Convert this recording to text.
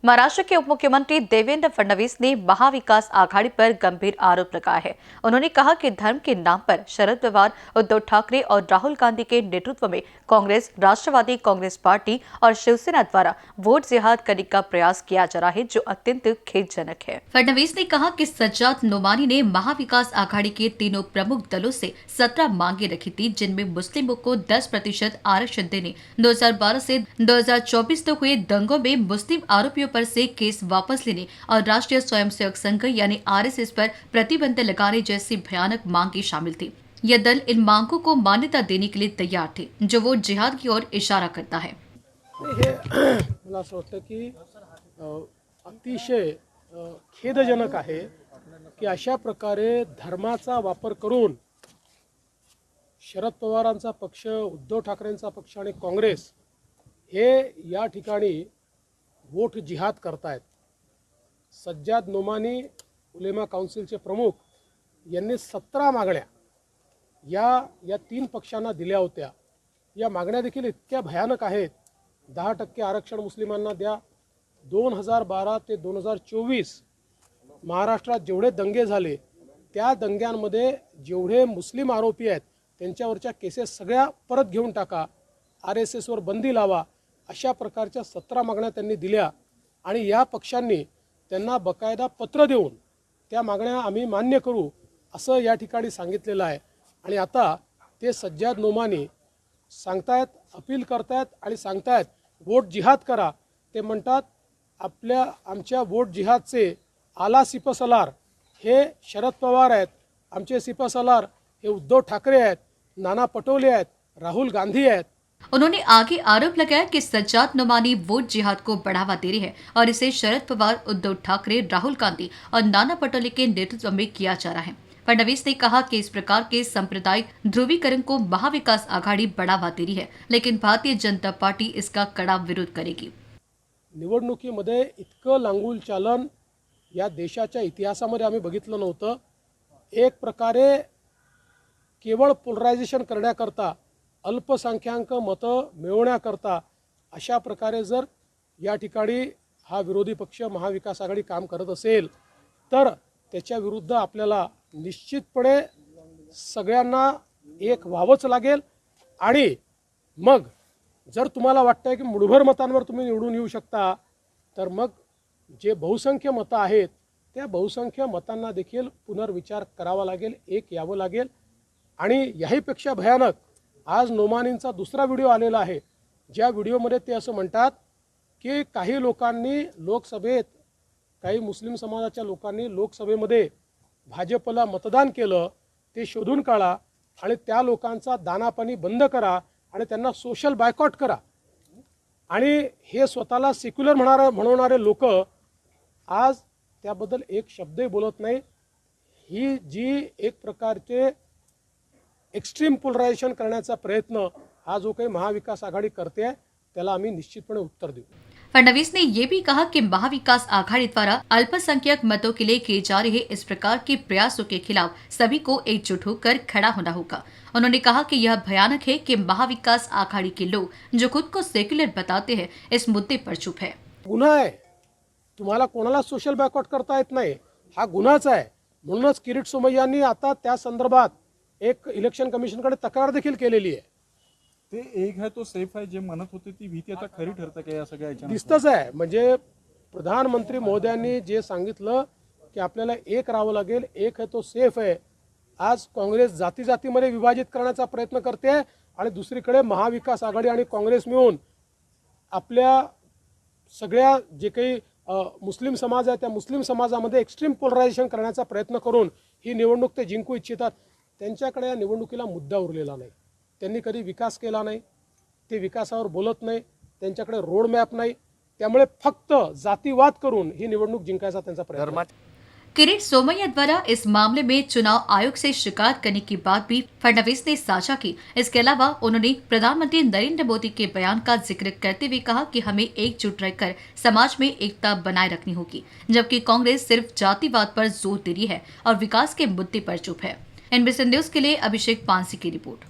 महाराष्ट्र के उप मुख्यमंत्री देवेंद्र फडणवीस ने महाविकास आघाड़ी पर गंभीर आरोप लगाया है। उन्होंने कहा कि धर्म के नाम पर शरद पवार, उद्धव ठाकरे और राहुल गांधी के नेतृत्व में कांग्रेस, राष्ट्रवादी कांग्रेस पार्टी और शिवसेना द्वारा वोट जिहाद करने का प्रयास किया जा रहा है, जो अत्यंत खेदजनक है। फडणवीस ने कहा कि सज्जाद नोमानी ने महाविकास आघाड़ी के तीनों प्रमुख दलों से 17 मांगे रखी थी, जिनमें मुस्लिमों को 10% आरक्षण देने, 2012 से 2024 तक हुए दंगों में मुस्लिम आरोपियों पर से केस वापस लेने और राष्ट्रीय स्वयंसेवक संघ यानी आरएसएस पर प्रतिबंध लगाने जैसी भयानक मांगे शामिल थी। यह दल इन मांगों को मान्यता देने के लिए तैयार थे, जो वोट जिहाद की ओर इशारा करता है। मला असं वाटतं की अतिशय खेदजनक आहे की अशा प्रकारे धर्माचा वापर करून शरद पवारांचा पक्ष, उद्धव ठाकरेंचा पक्ष आणि काँग्रेस हे या ठिकाणी वोट जिहाद करतायत। सज्जाद नोमानी उलेमा काउन्सिलचे प्रमुख यांनी 17 मागण्या या तीन पक्षांना दिल्या होत्या। या मागण्या देखील इतक्या भयानक आहेत। 10% आरक्षण मुस्लिमांना द्या। 2012 ते 2024 महाराष्ट्रात जेवढे दंगे झाले त्या दंग्यांमध्ये जेवढे मुस्लिम आरोपी आहेत त्यांच्यावरच्या केसेस सगळ्या परत घेऊन टाका, आरएसएस वर बंदी लावा, अशा प्रकारच्या 17 मागण्या त्यांनी दिल्या आणि या पक्षांनी त्यांना बकायदा पत्र देऊन त्या मागण्या आम्ही मान्य करू असं या ठिकाणी सांगितलेलं आहे। आणि आता ते सज्जाद नोमानी सांगतायत, अपील करतायत आणि सांगतायत वोट जिहाद करा। ते म्हणतात आमच्या वोट जिहादचे आला सिपसलार हे शरद पवार आहेत, आमचे सिपसलार हे उद्धव ठाकरे आहेत, नाना पटोले आहेत, राहुल गांधी आहेत। उन्होंने आगे आरोप लगाया कि सज्जाद नोमानी वोट जिहाद को बढ़ावा दे रही है और इसे शरद पवार, उद्धव ठाकरे, राहुल गांधी और नाना पटोले के नेतृत्व में किया जा रहा है। फडणवीस ने कहा कि इस प्रकार के सांप्रदायिक ध्रुवीकरण को महाविकास आघाड़ी बढ़ावा दे रही है, लेकिन भारतीय जनता पार्टी इसका कड़ा विरोध करेगी। निवडणुकीमध्ये इतकं लांगुल चालन या देशाच्या इतिहासामध्ये आम्ही बघितलं नव्हतं। एक प्रकारे केवळ पोलरायझेशन करण्याकरता, अल्पसंख्याक मतं मिळवण्याकरता अशा प्रकारे जर या ठिकाणी हा विरोधी पक्ष महाविकास आघाडी काम करत असेल तर त्याच्या विरुद्ध आपल्याला निश्चितपणे सगळ्यांना एक व्हावंच लागेल। आणि मग जर तुम्हाला वाटतंय की मुठभर मतांवर तुम्ही निवडून येऊ शकता तर मग जे बहुसंख्य मतं आहेत त्या बहुसंख्य मतांना देखील पुनर्विचार करावा लागेल, एक यावं लागेल। आणि याहीपेक्षा भयानक आज नोमानींचा दुसरा व्हिडिओ आलेला आहे, ज्या व्हिडिओमध्ये ते असं म्हणतात की काही लोकांनी लोकसभेत, काही मुस्लिम समाजाच्या लोकांनी लोकसभेमध्ये भाजपला मतदान केलं, ते शोधून काढा आणि त्या लोकांचा दानापाणी बंद करा आणि त्यांना सोशल बायकॉट करा। आणि हे स्वतःला सेक्युलर म्हणणारे लोक आज त्याबद्दल एक शब्दही बोलत नाही। ही जी एक प्रकारचे एक्स्ट्रीम पोलरायझेशन करण्याचा प्रयत्न हा जो काही महाविकास आघाड़ी करते है त्याला आम्ही निश्चितपणे उत्तर देऊ। फडणवीस ने ये भी कहा कि महाविकास आघाड़ी द्वारा अल्पसंख्यक मतों के लिए किए जा रहे इस प्रकार के प्रयासों के खिलाफ सभी को एकजुट होकर खड़ा होना होगा। उन्होंने कहा कि यह भयानक है कि महाविकास आघाड़ी के लोग, जो खुद को सेक्युलर बताते हैं, इस मुद्दे पर चुप है। गुन्हा आहे, तुम्हाला कोणाला सोशल बॉयकॉट करता येत नाही, हा गुन्हाच आहे। म्हणूनच किरीट सोमय्यांनी आता त्या संदर्भात एक इलेक्शन कमिशनकडे तक्रार देखील केलेली आहे। ते एक है तो सेफ आहे जे म्हणत होते ती भीती आता खरी ठरते का या सगळ्या याच्यात? दिसतच आहे। म्हणजे प्रधानमंत्री महोदयांनी जे सांगितलं की आपल्याला एक राहावं लागेल, एक है तो सेफ आहे। आज काँग्रेस जाती जातीमध्ये विभाजित करण्याचा प्रयत्न करते आणि दुसरीकडे महाविकास आघाडी आणि काँग्रेस मिळून आपल्या सगळ्या जे काही मुस्लिम समाज आहे त्या मुस्लिम समाजामध्ये एक्स्ट्रीम पोलरायझेशन करण्याचा प्रयत्न करून ही निवडणूक ते जिंकू इच्छितात। त्यांच्याकडे या निवडणुकीला मुद्दा उरलेला नाही। त्यांनी कधी विकास केला नाही, ते विकासावर बोलत नाही, त्यांच्याकडे रोड मॅप नाही। त्यामुळे फक्त जातीवाद करून ही निवडणूक जिंकायचा त्यांचा प्रयत्न आहे। किरीट सोमैया द्वारा इस मामले में चुनाव आयोग से शिकायत करने की बात भी फडणवीस ने साझा की। इसके अलावा उन्होंने प्रधानमंत्री नरेंद्र मोदी के बयान का जिक्र करते हुए कहा कि हमें एकजुट रहकर समाज में एकता बनाए रखनी होगी, जबकि कांग्रेस सिर्फ जातिवाद पर जोर दे रही है और विकास के मुद्दे पर चुप है। एनबीसी न्यूज के लिए अभिषेक पानसी की रिपोर्ट।